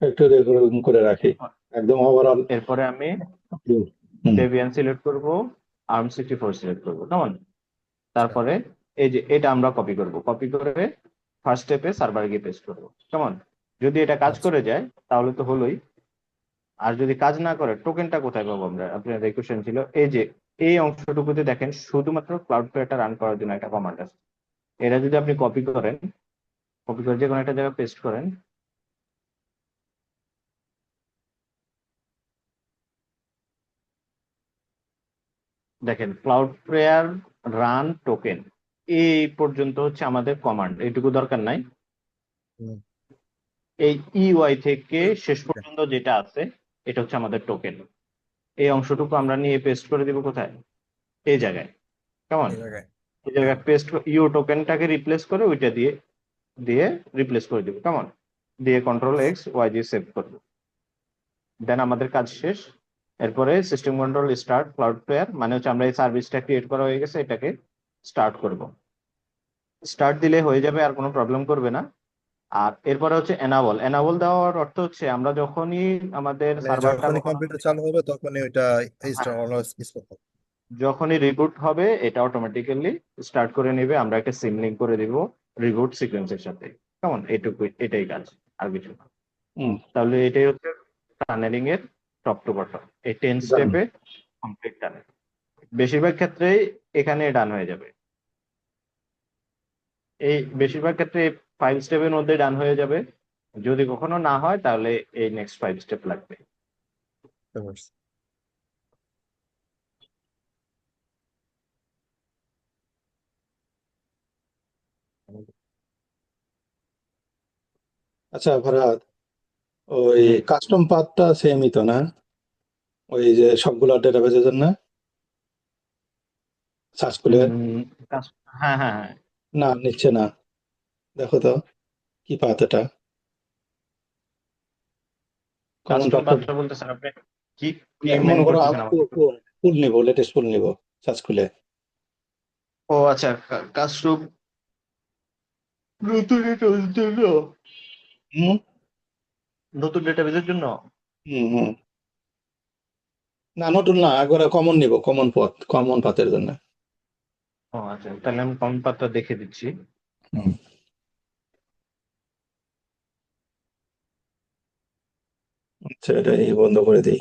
Factory করে রাখি একদম ওভারঅল। এরপরে আমি ডেবিয়ান সিলেক্ট করব, ARM64 সিলেক্ট করব, কেমন? তারপরে এই যে এটা আমরা কপি করব, কপি করে ফার্স্ট স্টেপে সার্ভারে গিয়ে পেস্ট করব, কেমন? যদি এটা কাজ আচ্ছা, করে যায় তাহলে তো হলোই। আর যদি কাজ না করে টোকেনটা কোথায় পাবো আমরা? আপনার এই কোশ্চেন ছিল। এই যে এই অংশটুকুতে দেখেন শুধুমাত্র ক্লাউড ফ্লোয়ারটা রান করার জন্য একটা কমান্ড আছে। এটা যদি আপনি কপি করেন, কপি করে যে কোনো একটা জায়গায় পেস্ট করেন, দেখেন ক্লাউড ফ্লোয়ার রান টোকেন এই পর্যন্ত হচ্ছে আমাদের কমান্ড, এইটুকু দরকার নাই। হুম, এই ইউআই থেকে শেষ পর্যন্ত যেটা আছে এটা হচ্ছে আমাদের টোকেন। এই অংশটুকু আমরা নিয়ে পেস্ট করে দিব কোথায়? এই জায়গায়, কেমন? এই জায়গায়। এই হ্যাঁ, জায়গায় পেস্ট, ইউ টোকেনটাকে রিপ্লেস করে ওইটা দিয়ে দিয়ে রিপ্লেস করে দিব, কেমন? দিয়ে Ctrl+X+Y দিয়ে সেভ করবো। দেন আমাদের কাজ শেষ। এরপরে system control start cloud flower, মানে হচ্ছে আমরা এই সার্ভিসটা ক্রিয়েট করা হয়ে গেছে, এটাকে স্টার্ট করব। স্টার্ট দিলে হয়ে যাবে, আর কোনো প্রবলেম করবে না। আর এরপরে হচ্ছে এনাবল। এনাবল দেওয়ার অর্থ হচ্ছে আমরা যখনই আমাদের মানে সার্ভারটা যখনই কখনো, কম্পিউটার চালু হবে তখনই ওইটা হ্যাঁ, স্টপ হবে। যখনই রিবুট হবে এটা অটোমেটিক্যালি স্টার্ট করে নেবে। আমরা একটা সিম লিঙ্ক করে দিব রিবুট সিকোয়েন্সের সাথে, কেমন? এইটুকু, এটাই কাজ, আর কিছু না। হুম, তাহলে এটাই হচ্ছে টানেলিং এর টপ টু বটম, এই 10 done। স্টেপে কমপ্লিট টানেল। বেশিরভাগ ক্ষেত্রেই এখানে ডান হয়ে যাবে। এই বেশিরভাগ ক্ষেত্রে 5 স্টেপের মধ্যে ডান হয়ে যাবে। যদি কখনো না হয় তাহলে এই নেক্সট 5 স্টেপ লাগবে। বুঝতে পারছি। আচ্ছা ফরহাদ, ওই জি। কাস্টম পাথটা সেমই তো না? ওই যে সবগুলো ডেটাবেজের জন্য সার্চ করলে উম, হ্যাঁ হ্যাঁ হ্যাঁ। না নিচ্ছে না। দেখো তো কি পাথ এটা, কমন কাস্টম পাথটা। পাথটা বলতেছেন আপনি? কি কি মেন মনে করো করতেছেন আমাকে একটু? ফুল নিবো, লেটেস্ট ফুল নিবো সার্চ করলে। ও আচ্ছা, কাস্টম নতুন ডেটাবেজের জন্য, হুম, নতুন ডেটাবেজের জন্য। হুম, হুম। না নতুন না, একবারে কমন নিবো, কমন পাথের জন্য। ও আচ্ছা, তাহলে আমি কমন পাথটা দেখে দিচ্ছি। হুম, আচ্ছা এটা এই বন্ধ করে দিই।